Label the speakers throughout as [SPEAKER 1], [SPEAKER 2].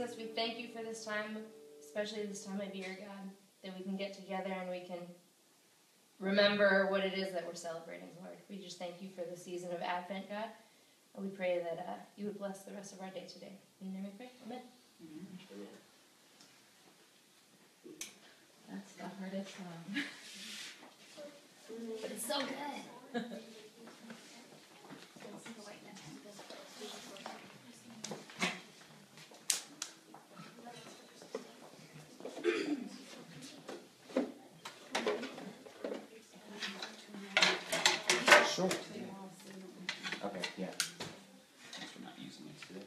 [SPEAKER 1] Jesus, we thank you for this time, especially this time of year, God, that we can get together and we can remember what it is that we're celebrating, Lord. We just thank you for the season of Advent, God, and we pray that you would bless the rest of our day today. In your name we pray. Amen.
[SPEAKER 2] Amen. That's the hardest song.
[SPEAKER 1] But it's so good.
[SPEAKER 3] Sure. Okay, yeah. Since we're not using it today.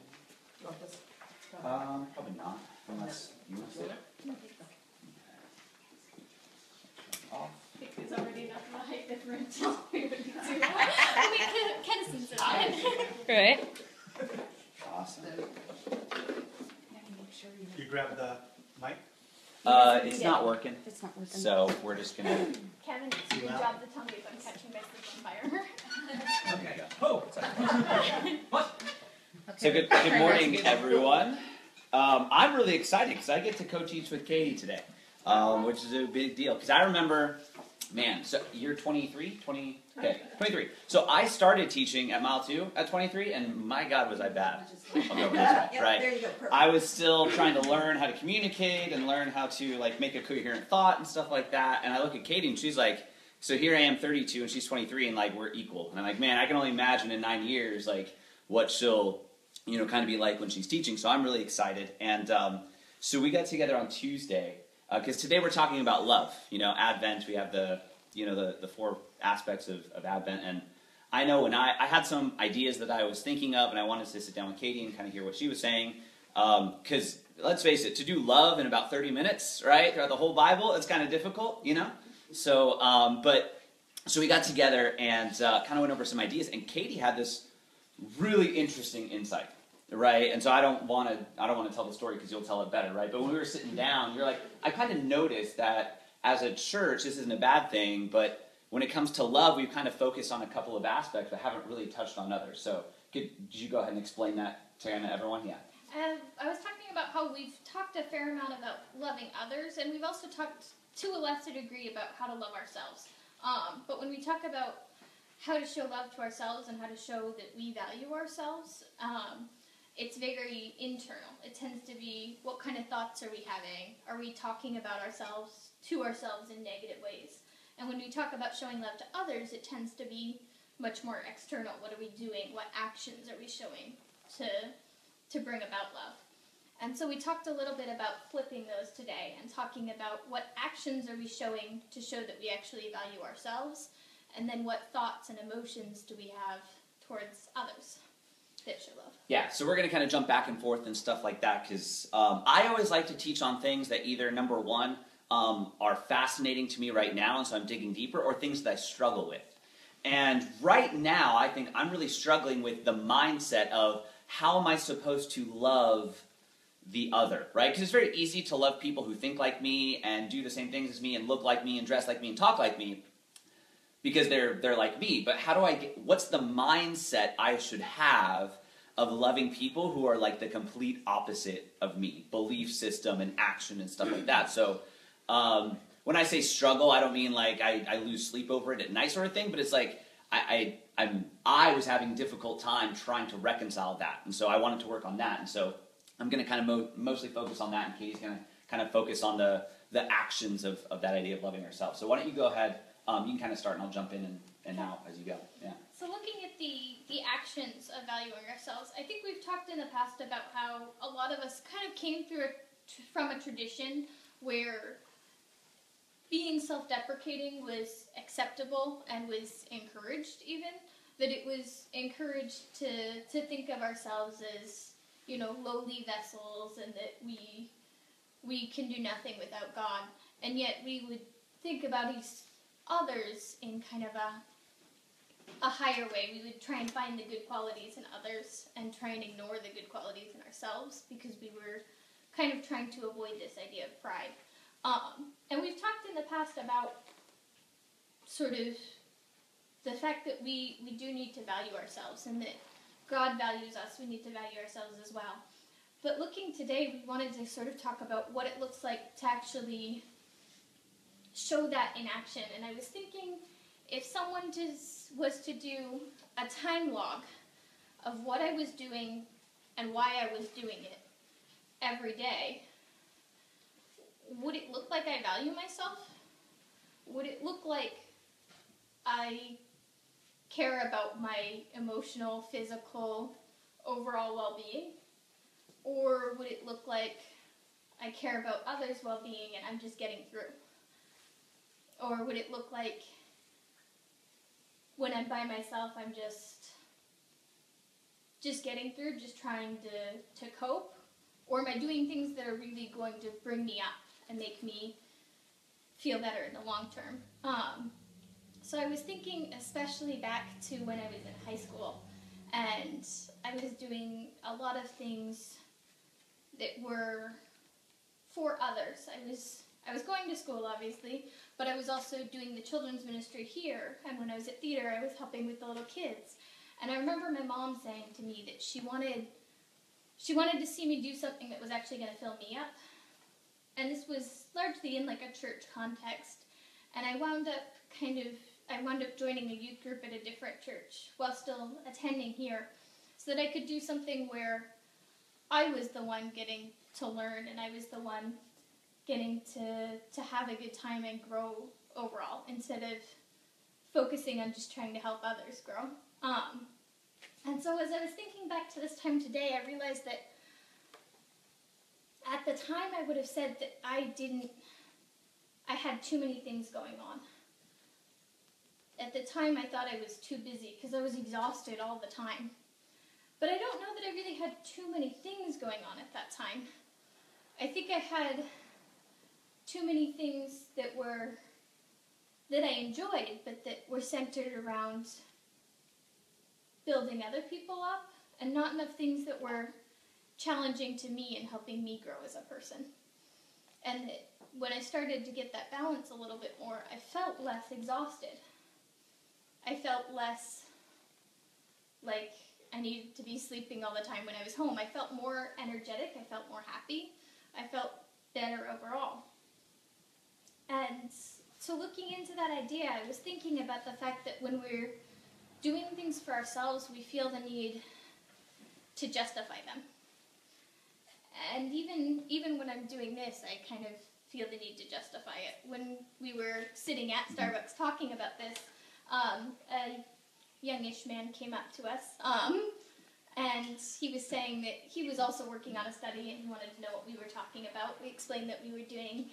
[SPEAKER 3] Probably not, unless you want to sit. Off.
[SPEAKER 4] There's already enough of a height differential. We would be too. Kenison's in it.
[SPEAKER 1] Right.
[SPEAKER 3] Awesome.
[SPEAKER 5] You grab the mic?
[SPEAKER 3] It's not working.
[SPEAKER 2] It's not working.
[SPEAKER 3] So we're just gonna.
[SPEAKER 4] Kevin, you drop the tongue if I'm catching myself on fire.
[SPEAKER 3] Okay. Oh. What? So good morning, everyone. I'm really excited because I get to co-teach with Katie today, which is a big deal. Because I remember, man, so you're 23? 23. So I started teaching at Mile 2 at 23, and my God, was I bad. I'll go this way, right?
[SPEAKER 2] There you go. Perfect.
[SPEAKER 3] I was still trying to learn how to communicate and learn how to like make a coherent thought and stuff like that. And I look at Katie, and she's like, so here I am 32, and she's 23, and like we're equal. And I'm like, man, I can only imagine in 9 years like what she'll kind of be like when she's teaching. So I'm really excited. And so we got together on Tuesday because today we're talking about love. Advent. We have the 4 aspects of Advent. And I know when I had some ideas that I was thinking of, and I wanted to sit down with Katie and kind of hear what she was saying. Because let's face it, to do love in about 30 minutes, right, throughout the whole Bible, it's kind of difficult, So, so we got together and kind of went over some ideas. And Katie had this really interesting insight, right? And so I don't want to tell the story because you'll tell it better, right? But when we were sitting down, you're like, I kind of noticed that as a church, this isn't a bad thing, but when it comes to love, we've kind of focused on a couple of aspects, but haven't really touched on others. So did you go ahead and explain that to everyone? Yeah.
[SPEAKER 4] I was talking about how we've talked a fair amount about loving others, and we've also talked to a lesser degree about how to love ourselves. But when we talk about how to show love to ourselves and how to show that we value ourselves, it's very internal. It tends to be, what kind of thoughts are we having? Are we talking about ourselves to ourselves in negative ways? And when we talk about showing love to others, it tends to be much more external. What are we doing? What actions are we showing to bring about love? And so we talked a little bit about flipping those today and talking about what actions are we showing to show that we actually value ourselves, and then what thoughts and emotions do we have towards others that show love.
[SPEAKER 3] Yeah, so we're going to kind of jump back and forth and stuff like that because I always like to teach on things that either, number one, are fascinating to me right now, and so I'm digging deeper, or things that I struggle with. And right now, I think I'm really struggling with the mindset of how am I supposed to love the other, right? Because it's very easy to love people who think like me and do the same things as me and look like me and dress like me and talk like me because they're like me. But how do what's the mindset I should have of loving people who are like the complete opposite of me, belief system and action and stuff like that? So when I say struggle, I don't mean like I lose sleep over it at night sort of thing, but it's like I was having a difficult time trying to reconcile that, and so I wanted to work on that, and so I'm going to kind of mostly focus on that, and Katie's going to kind of focus on the actions of that idea of loving ourselves. So why don't you go ahead, you can kind of start, and I'll jump in and out as you go. Yeah.
[SPEAKER 4] So looking at the actions of valuing ourselves, I think we've talked in the past about how a lot of us kind of came from a tradition where being self-deprecating was acceptable and was encouraged even, that it was encouraged to think of ourselves as, lowly vessels and that we can do nothing without God. And yet we would think about these others in kind of a higher way. We would try and find the good qualities in others and try and ignore the good qualities in ourselves because we were kind of trying to avoid this idea of pride. And we've talked in the past about sort of the fact that we do need to value ourselves and that God values us. We need to value ourselves as well. But looking today, we wanted to sort of talk about what it looks like to actually show that in action. And I was thinking, if someone was to do a time log of what I was doing and why I was doing it every day, would it look like I value myself? Would it look like I care about my emotional, physical, overall well-being? Or would it look like I care about others' well-being and I'm just getting through? Or would it look like when I'm by myself, I'm just getting through, just trying to cope? Or am I doing things that are really going to bring me up and make me feel better in the long term? So I was thinking especially back to when I was in high school, and I was doing a lot of things that were for others. I was going to school, obviously, but I was also doing the children's ministry here, and when I was at theater, I was helping with the little kids. And I remember my mom saying to me that she wanted to see me do something that was actually going to fill me up. And this was largely in like a church context. And I wound up joining a youth group at a different church while still attending here, so that I could do something where I was the one getting to learn, and I was the one getting to have a good time and grow overall, instead of focusing on just trying to help others grow. And so as I was thinking back to this time today, I realized that at the time I would have said that I had too many things going on. At the time I thought I was too busy because I was exhausted all the time. But I don't know that I really had too many things going on at that time. I think I had too many things that I enjoyed, but that were centered around building other people up, and not enough things that were challenging to me and helping me grow as a person. And that when I started to get that balance a little bit more, I felt less exhausted. I felt less like I needed to be sleeping all the time when I was home. I felt more energetic. I felt more happy. I felt better overall. And so looking into that idea, I was thinking about the fact that when we're doing things for ourselves, we feel the need to justify them. And even when I'm doing this, I kind of feel the need to justify it. When we were sitting at Starbucks talking about this, a youngish man came up to us, and he was saying that he was also working on a study and he wanted to know what we were talking about. We explained that we were doing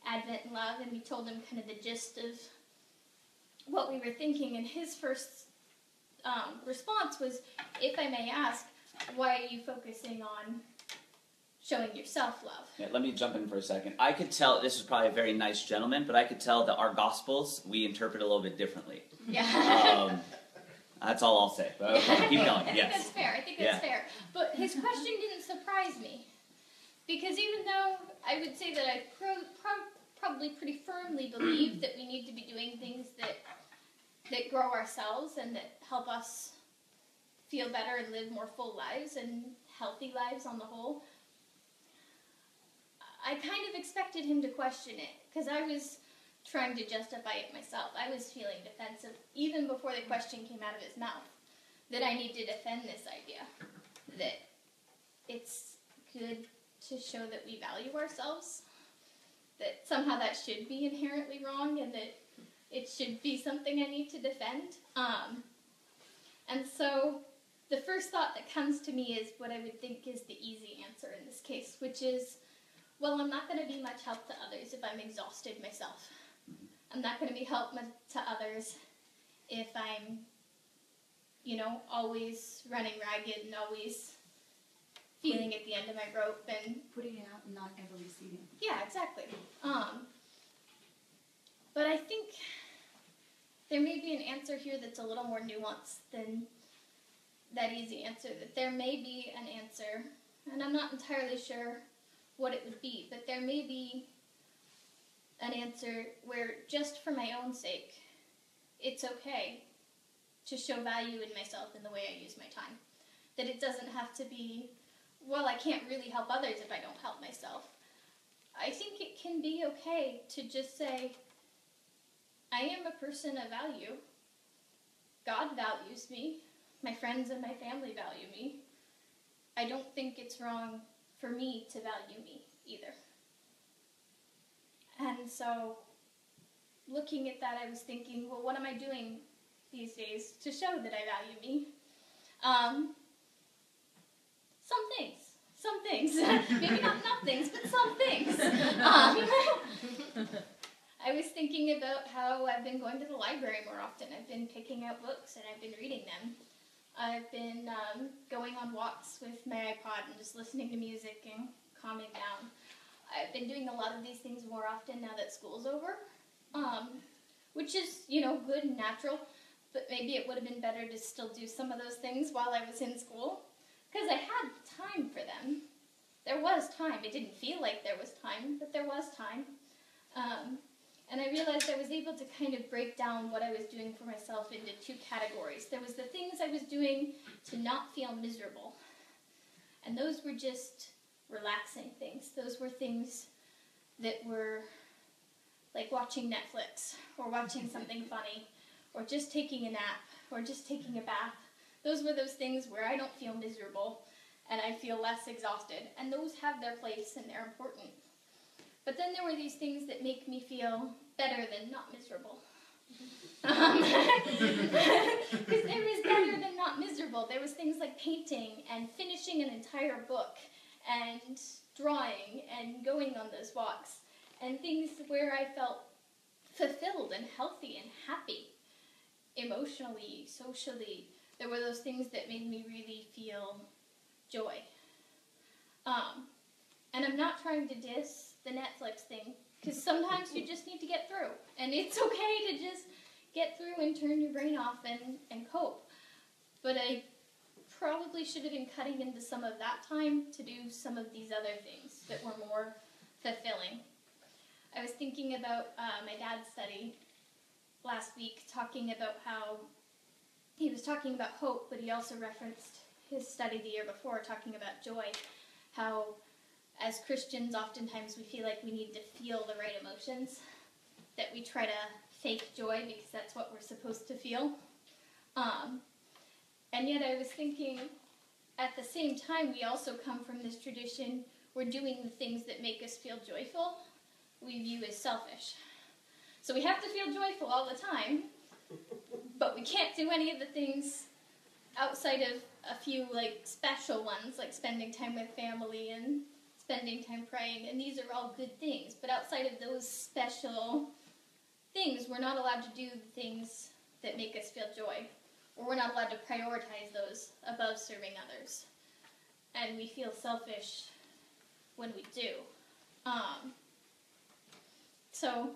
[SPEAKER 4] Advent and Love, and we told him kind of the gist of what we were thinking, and his first response was, if I may ask, why are you focusing on showing yourself love?
[SPEAKER 3] Yeah, let me jump in for a second. I could tell, this is probably a very nice gentleman, but I could tell that our Gospels, we interpret a little bit differently.
[SPEAKER 4] Yeah.
[SPEAKER 3] That's all I'll say. But okay, keep going.
[SPEAKER 4] I think that's fair. I think that's fair. But his question didn't surprise me. Because even though I would say that I probably pretty firmly believe that we need to be doing things that grow ourselves and that help us feel better and live more full lives and healthy lives on the whole, I kind of expected him to question it, because I was trying to justify it myself. I was feeling defensive, even before the question came out of his mouth, that I need to defend this idea, that it's good to show that we value ourselves, that somehow that should be inherently wrong, and that it should be something I need to defend. And so the first thought that comes to me is what I would think is the easy answer in this case, which is, well, I'm not going to be much help to others if I'm exhausted myself. I'm not going to be help to others if I'm, always running ragged and always feeling at the end of my rope and
[SPEAKER 2] Putting it out and not ever receiving.
[SPEAKER 4] yeah, exactly. But I think there may be an answer here that's a little more nuanced than that easy answer. That there may be an answer, and I'm not entirely sure what it would be, but there may be an answer where, just for my own sake, it's okay to show value in myself in the way I use my time. That it doesn't have to be well, I can't really help others if I don't help myself. I think it can be okay to just say, I am a person of value. God values me. My friends and my family value me. I don't think it's wrong for me to value me either. And so, looking at that, I was thinking, well, what am I doing these days to show that I value me? Some things. Maybe not things, but some things. I was thinking about how I've been going to the library more often. I've been picking out books and I've been reading them. I've been going on walks with my iPod and just listening to music and calming down. I've been doing a lot of these things more often now that school's over, which is, good and natural, but maybe it would have been better to still do some of those things while I was in school, because I had time for them. There was time. It didn't feel like there was time, but there was time. And I realized I was able to kind of break down what I was doing for myself into two categories. There was the things I was doing to not feel miserable, and those were just relaxing things. Those were things that were like watching Netflix, or watching something funny, or just taking a nap, or just taking a bath. Those were those things where I don't feel miserable, and I feel less exhausted. And those have their place, and they're important. But then there were these things that make me feel better than not miserable. Because there is better than not miserable. There was things like painting and finishing an entire book and drawing and going on those walks, and things where I felt fulfilled and healthy and happy, emotionally, socially. There were those things that made me really feel joy. And I'm not trying to diss the Netflix thing, because sometimes you just need to get through, and it's okay to just get through and turn your brain off and cope. But I probably should have been cutting into some of that time to do some of these other things that were more fulfilling. I was thinking about my dad's study last week, talking about how he was talking about hope, but he also referenced his study the year before, talking about joy, how as Christians oftentimes we feel like we need to feel the right emotions, that we try to fake joy because that's what we're supposed to feel. And yet I was thinking, at the same time, we also come from this tradition where doing the things that make us feel joyful, we view as selfish. So we have to feel joyful all the time, but we can't do any of the things outside of a few special ones, like spending time with family and spending time praying, and these are all good things. But outside of those special things, we're not allowed to do the things that make us feel joy, or we're not allowed to prioritize those above serving others. And we feel selfish when we do. So,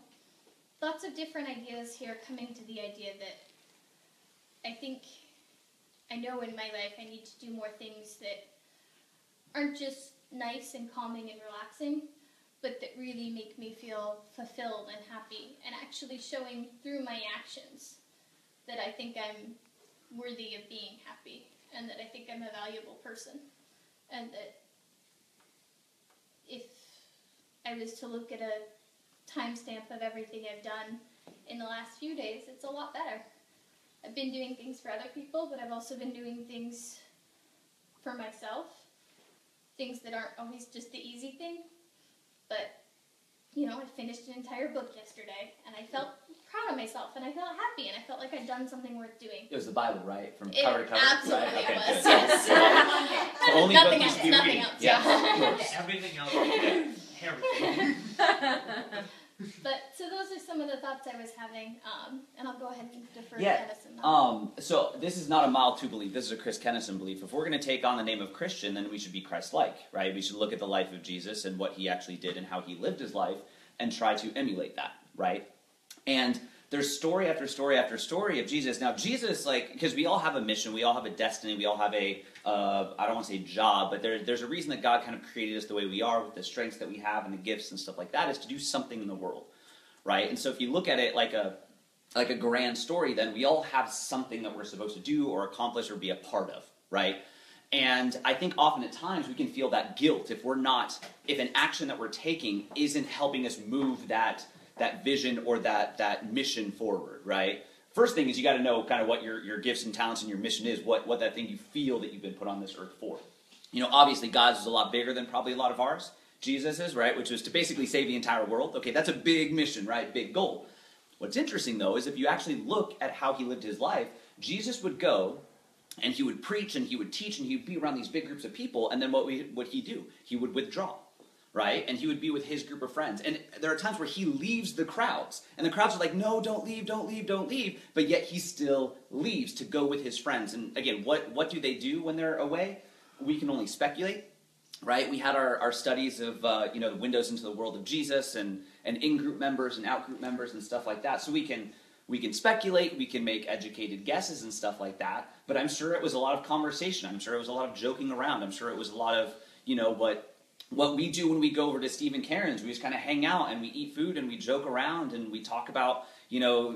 [SPEAKER 4] lots of different ideas here coming to the idea that I know in my life I need to do more things that aren't just nice and calming and relaxing, but that really make me feel fulfilled and happy, and actually showing through my actions that I think I'm worthy of being happy, and that I think I'm a valuable person, and that if I was to look at a timestamp of everything I've done in the last few days, it's a lot better. I've been doing things for other people, but I've also been doing things for myself, things that aren't always just the easy thing. But, I finished an entire book yesterday, and I felt proud of myself, and I felt happy, and I felt like I'd done something worth doing.
[SPEAKER 3] It was the Bible, right? From cover to cover,
[SPEAKER 4] absolutely
[SPEAKER 3] right? Okay,
[SPEAKER 4] was,
[SPEAKER 3] good.
[SPEAKER 4] yes.
[SPEAKER 3] The only
[SPEAKER 4] Nothing
[SPEAKER 3] book you
[SPEAKER 4] else,
[SPEAKER 3] should be
[SPEAKER 4] nothing
[SPEAKER 3] reading.
[SPEAKER 4] else,
[SPEAKER 3] Yeah, of course.
[SPEAKER 5] Everything else, everything.
[SPEAKER 4] But, so those are some of the thoughts I was having, and I'll go ahead and defer to
[SPEAKER 3] Yeah.
[SPEAKER 4] Kennison.
[SPEAKER 3] So this is not a Mile 2 belief, this is a Chris Kennison belief. If we're going to take on the name of Christian, then we should be Christ-like, right? We should look at the life of Jesus and what he actually did and how he lived his life and try to emulate that, right? And there's story after story after story of Jesus. Now, Jesus, because we all have a mission, we all have a destiny, we all have I don't want to say job, but there's a reason that God kind of created us the way we are, with the strengths that we have and the gifts and stuff like that, is to do something in the world, right? And so if you look at it like a grand story, then we all have something that we're supposed to do or accomplish or be a part of, right? And I think often at times we can feel that guilt if an action that we're taking isn't helping us move that vision or that mission forward, right? First thing is you got to know kind of what your gifts and talents and your mission is, what that thing you feel that you've been put on this earth for. Obviously God's is a lot bigger than probably a lot of ours. Jesus's, right, which was to basically save the entire world. Okay, that's a big mission, right, big goal. What's interesting, though, is if you actually look at how he lived his life, Jesus would go and he would preach and he would teach and he would be around these big groups of people, and then what would he do? He would withdraw, right? And he would be with his group of friends. And there are times where he leaves the crowds, and the crowds are like, no, don't leave, don't leave, don't leave, but yet he still leaves to go with his friends. And again, what do they do when they're away? We can only speculate, right? We had our studies of, the windows into the world of Jesus and in-group members and out-group members and stuff like that, so we can speculate, we can make educated guesses and stuff like that, but I'm sure it was a lot of conversation. I'm sure it was a lot of joking around. I'm sure it was a lot of, what we do when we go over to Steve and Karen's. We just kind of hang out and we eat food and we joke around and we talk about,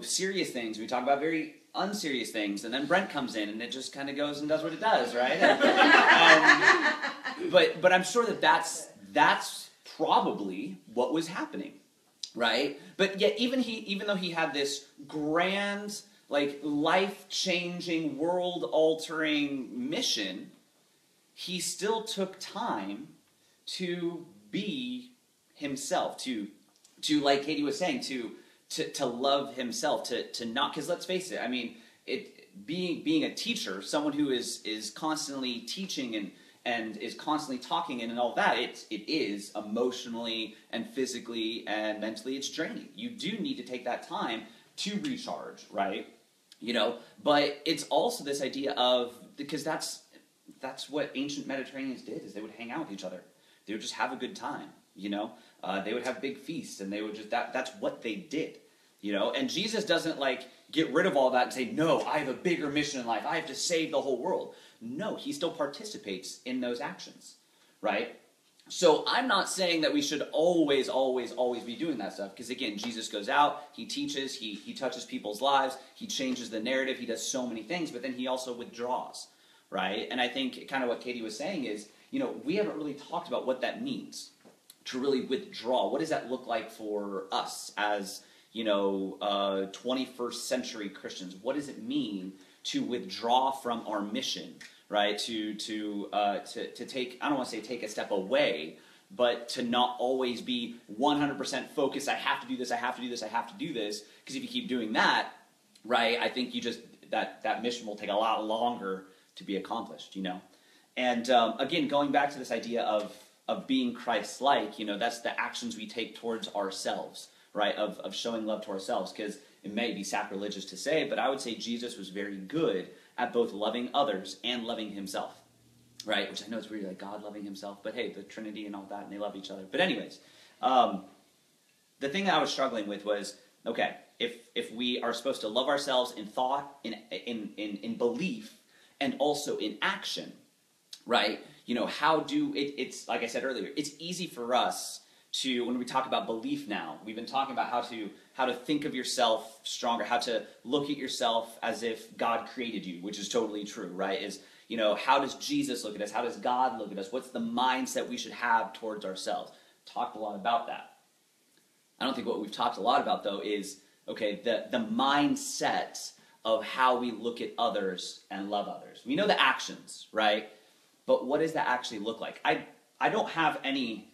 [SPEAKER 3] serious things. We talk about very unserious things, and then Brent comes in and it just kind of goes and does what it does, right? But I'm sure that's probably what was happening. Right? But yet even though he had this grand, life-changing, world-altering mission, he still took time to be himself, to like Katie was saying, to love himself, to not, because let's face it, I mean, being a teacher, someone who is constantly teaching and is constantly talking and all that, it is emotionally and physically and mentally, it's draining. You do need to take that time to recharge, right? But it's also this idea of, because that's what ancient Mediterraneans did, is they would hang out with each other. They would just have a good time, They would have big feasts, and they would just, that's what they did, And Jesus doesn't, get rid of all that and say, no, I have a bigger mission in life. I have to save the whole world. No, he still participates in those actions, right? So I'm not saying that we should always, always, always be doing that stuff, because again, Jesus goes out, he teaches, he touches people's lives, he changes the narrative, he does so many things, but then he also withdraws, right? And I think kind of what Katie was saying is, we haven't really talked about what that means, to really withdraw. What does that look like for us as 21st century Christians? What does it mean to withdraw from our mission, right? To take, I don't want to say take a step away, but to not always be 100% focused. I have to do this, I have to do this, I have to do this. Because if you keep doing that, right, I think that mission will take a lot longer to be accomplished, And again, going back to this idea of being Christ-like, that's the actions we take towards ourselves, right, of showing love to ourselves, because it may be sacrilegious to say, but I would say Jesus was very good at both loving others and loving himself, right, which I know it's weird, God loving himself, but hey, the Trinity and all that, and they love each other. But anyways, the thing that I was struggling with was, okay, if we are supposed to love ourselves in thought, in belief, and also in action, right, how do, it's like I said earlier, it's easy for us to, when we talk about belief now, we've been talking about how to think of yourself stronger, how to look at yourself as if God created you, which is totally true, right? Is, how does Jesus look at us? How does God look at us? What's the mindset we should have towards ourselves? Talked a lot about that. I don't think what we've talked a lot about, though, is, okay, the mindset of how we look at others and love others. We know the actions, right? But what does that actually look like? I don't have any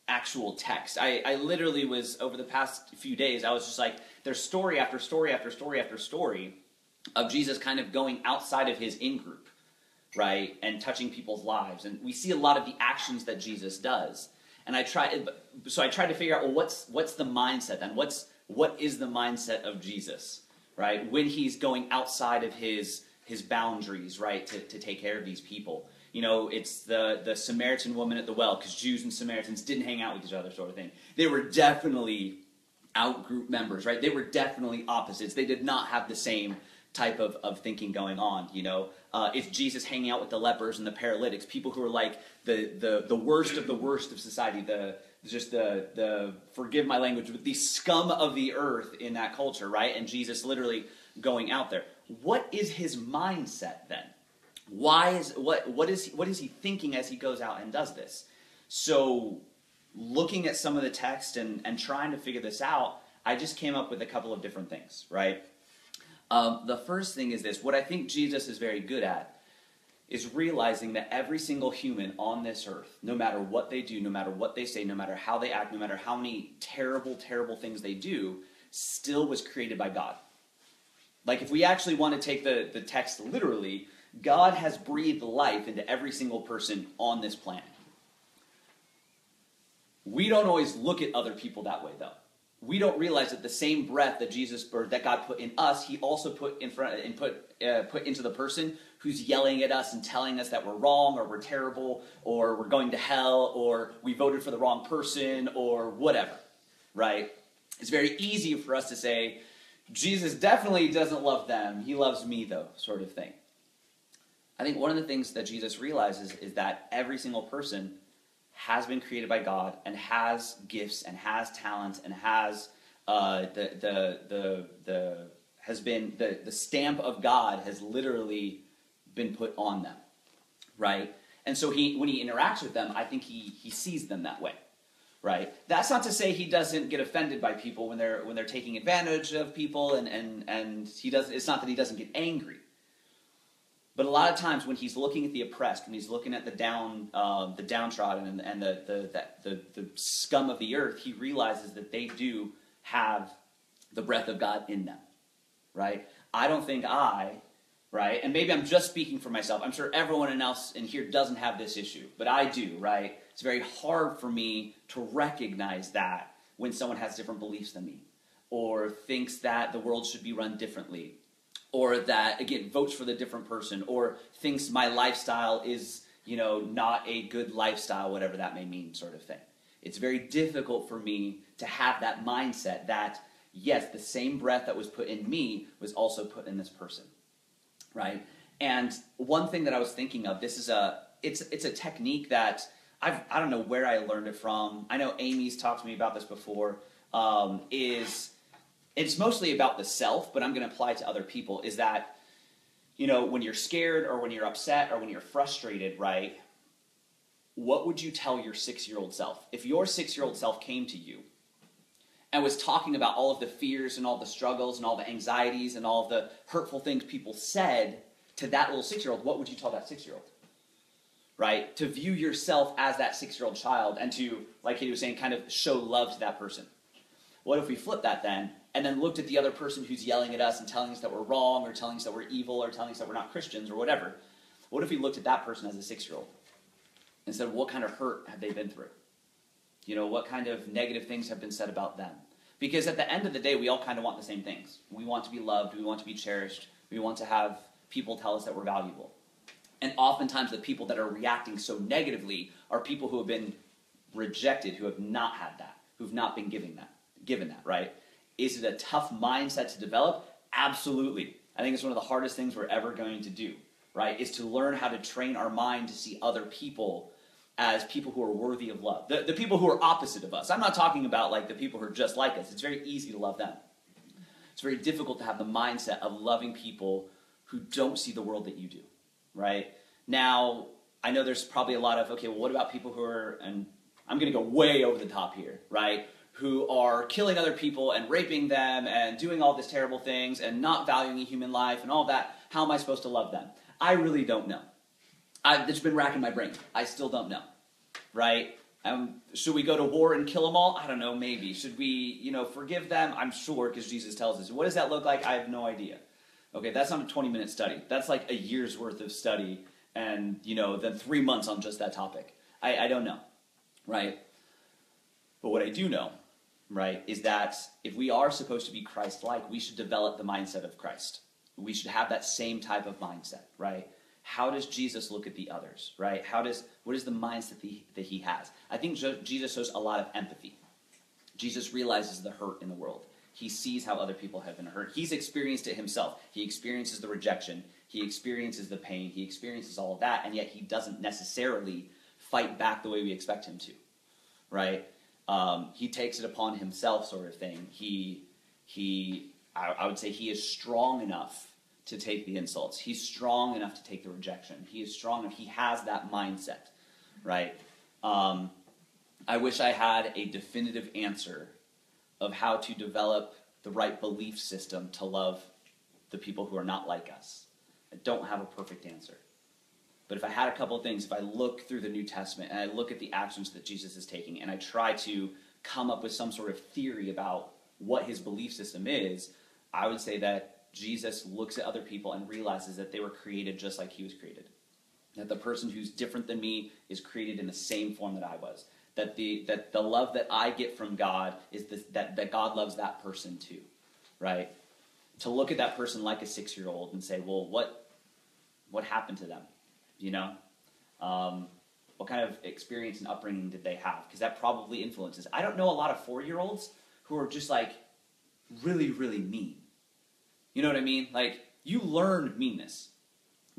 [SPEAKER 3] actual text. I literally was, over the past few days, I was just like, there's story after story after story after story of Jesus kind of going outside of his in-group, right, and touching people's lives. And we see a lot of the actions that Jesus does. And I tried to figure out, well, what's the mindset then? What is the mindset of Jesus, right, when he's going outside of his boundaries, right, to take care of these people? It's the Samaritan woman at the well, because Jews and Samaritans didn't hang out with each other, sort of thing. They were definitely out-group members, right? They were definitely opposites. They did not have the same type of thinking going on, It's Jesus hanging out with the lepers and the paralytics, people who are like the worst of society, the forgive my language, but the scum of the earth in that culture, right? And Jesus literally going out there. What is his mindset then? what is he thinking as he goes out and does this? So looking at some of the text and trying to figure this out, I just came up with a couple of different things, right? The first thing is this. What I think Jesus is very good at is realizing that every single human on this earth, no matter what they do, no matter what they say, no matter how they act, no matter how many terrible, terrible things they do, still was created by God. Like, if we actually want to take the text literally, God has breathed life into every single person on this planet. We don't always look at other people that way, though. We don't realize that the same breath that God put in us, He also put into the person who's yelling at us and telling us that we're wrong, or we're terrible, or we're going to hell, or we voted for the wrong person, or whatever, right? It's very easy for us to say, Jesus definitely doesn't love them. He loves me, though, sort of thing. I think one of the things that Jesus realizes is that every single person has been created by God and has gifts and has talents and has the stamp of God has literally been put on them, right? And so when he interacts with them, I think he sees them that way, right? That's not to say he doesn't get offended by people when they're taking advantage of people, and he does. It's not that he doesn't get angry. But a lot of times when he's looking at the oppressed, when he's looking at the downtrodden and the scum of the earth, he realizes that they do have the breath of God in them, right? I don't think right, and maybe I'm just speaking for myself. I'm sure everyone else in here doesn't have this issue, but I do, right? It's very hard for me to recognize that when someone has different beliefs than me, or thinks that the world should be run differently, or that, again, votes for the different person, or thinks my lifestyle is, not a good lifestyle, whatever that may mean, sort of thing. It's very difficult for me to have that mindset that, yes, the same breath that was put in me was also put in this person, right? And one thing that I was thinking of, it's a technique that I don't know where I learned it from. I know Amy's talked to me about this before, it's mostly about the self, but I'm going to apply it to other people, is that, when you're scared or when you're upset or when you're frustrated, right, what would you tell your 6-year-old self? If your 6-year-old self came to you and was talking about all of the fears and all the struggles and all the anxieties and all of the hurtful things people said to that little 6-year-old, what would you tell that 6-year-old? Right? To view yourself as that 6-year-old child and to, like he was saying, kind of show love to that person. What if we flip that then, and then looked at the other person who's yelling at us and telling us that we're wrong, or telling us that we're evil, or telling us that we're not Christians, or whatever? What if we looked at that person as a 6-year-old and said, what kind of hurt have they been through? What kind of negative things have been said about them? Because at the end of the day, we all kind of want the same things. We want to be loved, we want to be cherished, we want to have people tell us that we're valuable. And oftentimes the people that are reacting so negatively are people who have been rejected, who have not had that, who've not been given that, right? Is it a tough mindset to develop? Absolutely. I think it's one of the hardest things we're ever going to do, right? Is to learn how to train our mind to see other people as people who are worthy of love. The people who are opposite of us. I'm not talking about like the people who are just like us. It's very easy to love them. It's very difficult to have the mindset of loving people who don't see the world that you do, right? Now, I know there's probably a lot of, okay, well, what about people who are, and I'm going to go way over the top here, right? Who are killing other people and raping them and doing all these terrible things and not valuing human life and all that. How am I supposed to love them? I really don't know. It's been racking my brain. I still don't know, right? Should we go to war and kill them all? I don't know, maybe. Should we, forgive them? I'm sure, because Jesus tells us. What does that look like? I have no idea. Okay, that's not a 20-minute study. That's like a year's worth of study and, then 3 months on just that topic. I don't know, right? But what I do know, right, is that if we are supposed to be Christ-like, we should develop the mindset of Christ. We should have that same type of mindset, right? How does Jesus look at the others, right? What is the mindset that he has? I think Jesus shows a lot of empathy. Jesus realizes the hurt in the world. He sees how other people have been hurt. He's experienced it himself. He experiences the rejection. He experiences the pain. He experiences all of that, and yet he doesn't necessarily fight back the way we expect him to, right? He takes it upon himself, sort of thing. I would say he is strong enough to take the insults. He's strong enough to take the rejection. He is strong enough. He has that mindset, right? I wish I had a definitive answer of how to develop the right belief system to love the people who are not like us. I don't have a perfect answer. But if I had a couple of things, if I look through the New Testament and I look at the actions that Jesus is taking and I try to come up with some sort of theory about what his belief system is, I would say that Jesus looks at other people and realizes that they were created just like he was created. That the person who's different than me is created in the same form that I was. That the love that I get from God is that God loves that person too, right? To look at that person like a 6-year-old and say, well, what happened to them? You know? What kind of experience and upbringing did they have? Because that probably influences. I don't know a lot of 4-year-olds who are just like really, really mean. You know what I mean? Like, you learn meanness.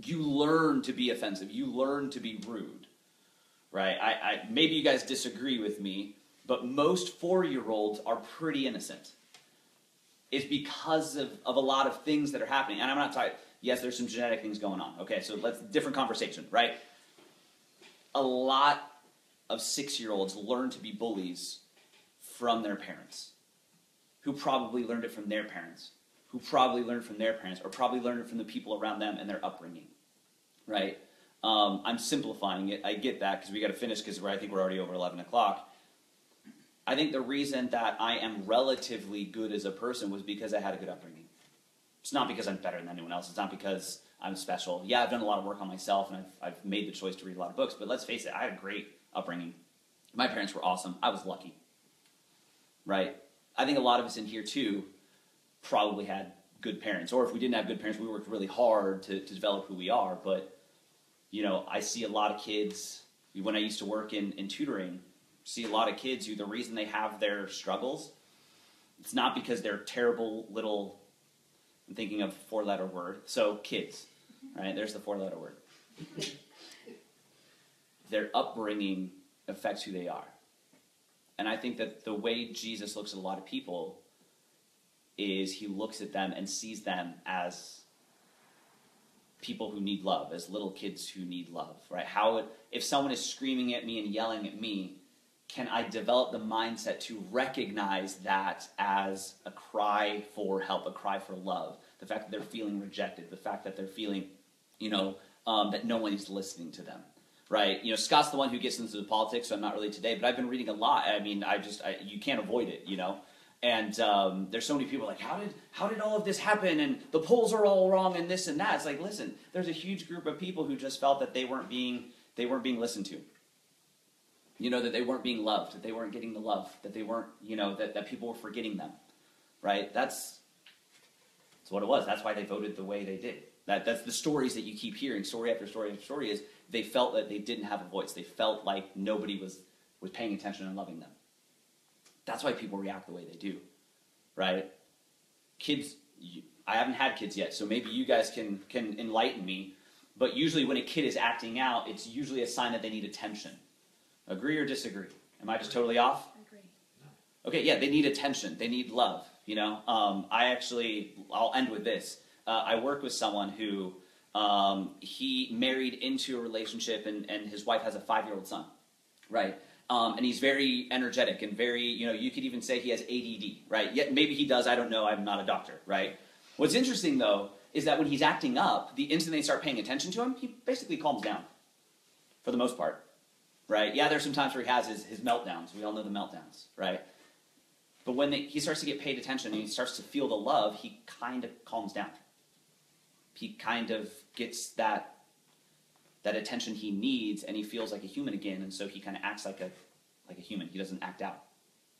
[SPEAKER 3] You learn to be offensive. You learn to be rude. Right? I maybe you guys disagree with me, but most 4-year-olds are pretty innocent. It's because of a lot of things that are happening. And I'm not talking, yes, there's some genetic things going on. Okay, so different conversation, right? A lot of 6-year-olds learn to be bullies from their parents, who probably learned it from their parents, who probably learned from their parents, or probably learned it from the people around them and their upbringing, right? I'm simplifying it. I get that because we got to finish because I think we're already over 11 o'clock. I think the reason that I am relatively good as a person was because I had a good upbringing. It's not because I'm better than anyone else. It's not because I'm special. Yeah, I've done a lot of work on myself, and I've made the choice to read a lot of books, but let's face it, I had a great upbringing. My parents were awesome. I was lucky, right? I think a lot of us in here, too, probably had good parents. Or if we didn't have good parents, we worked really hard to develop who we are. But, you know, I see a lot of kids, when I used to work in tutoring, see a lot of kids who the reason they have their struggles, it's not because they're terrible little, I'm thinking of a 4-letter word, so kids, right? There's the 4-letter word. Their upbringing affects who they are. And I think that the way Jesus looks at a lot of people is he looks at them and sees them as people who need love, as little kids who need love, right? If someone is screaming at me and yelling at me, can I develop the mindset to recognize that as a cry for help, a cry for love? The fact that they're feeling rejected, the fact that they're feeling, that no one is listening to them, right? You know, Scott's the one who gets into the politics, so I'm not really today, but I've been reading a lot. I mean, you can't avoid it, you know? And there's so many people like, how did all of this happen? And the polls are all wrong and this and that. It's like, listen, there's a huge group of people who just felt that they weren't being listened to. You know, that they weren't being loved, that they weren't getting the love, that they weren't, that people were forgetting them, right? That's what it was. That's why they voted the way they did. That's the stories that you keep hearing, story after story after story, is they felt that they didn't have a voice. They felt like nobody was paying attention and loving them. That's why people react the way they do, right? Kids, I haven't had kids yet, so maybe you guys can enlighten me, but usually when a kid is acting out, it's usually a sign that they need attention. Agree or disagree? Am I just totally off?
[SPEAKER 2] I agree.
[SPEAKER 3] Okay, yeah, they need attention. They need love, I'll end with this. I work with someone who, he married into a relationship and his wife has a 5-year-old son, right? And he's very energetic and very, you could even say he has ADD, right? Yet maybe he does, I don't know, I'm not a doctor, right? What's interesting, though, is that when he's acting up, the instant they start paying attention to him, he basically calms down, for the most part. Right? Yeah, there's some times where he has his meltdowns. We all know the meltdowns, right? But when he starts to get paid attention and he starts to feel the love, he kind of calms down. He kind of gets that attention he needs, and he feels like a human again, and so he kind of acts like a human. He doesn't act out.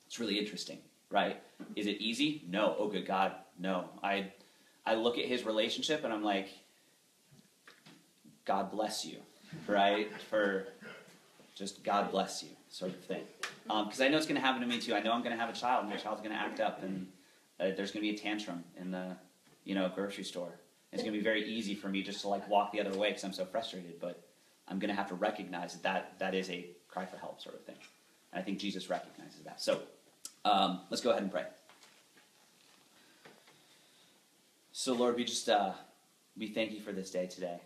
[SPEAKER 3] It's really interesting, right? Is it easy? No. Oh, good God, no. I look at his relationship, and I'm like, God bless you, right? For just God bless you, sort of thing. Because I know it's going to happen to me too. I know I'm going to have a child, and my child's going to act up, and there's going to be a tantrum in the, grocery store. It's going to be very easy for me just to walk the other way because I'm so frustrated. But I'm going to have to recognize that is a cry for help, sort of thing. And I think Jesus recognizes that. So let's go ahead and pray. So Lord, we just we thank you for this day today.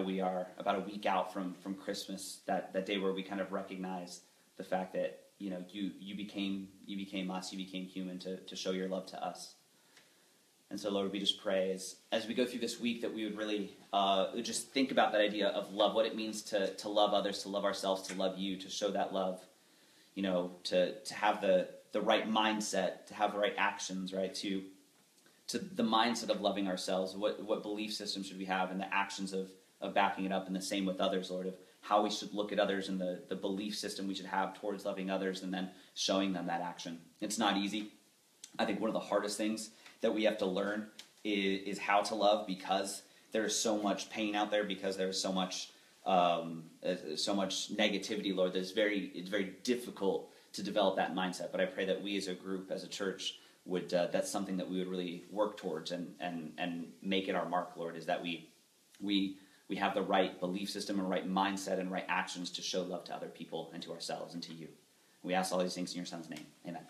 [SPEAKER 3] We are about a week out from Christmas, that day where we kind of recognize the fact that, you became us, you became human to show your love to us. And so, Lord, we just pray as we go through this week that we would really just think about that idea of love, what it means to love others, to love ourselves, to love you, to show that love, to have the right mindset, to have the right actions, right, to the mindset of loving ourselves. What belief system should we have, and the actions of backing it up, and the same with others, Lord, of how we should look at others and the belief system we should have towards loving others and then showing them that action. It's not easy. I think one of the hardest things that we have to learn is how to love, because there is so much pain out there, because there is so much negativity, Lord, that it's very difficult to develop that mindset. But I pray that we as a group, as a church, would that's something that we would really work towards and make it our mark, Lord, is that we have the right belief system and right mindset and right actions to show love to other people and to ourselves and to you. We ask all these things in your Son's name. Amen.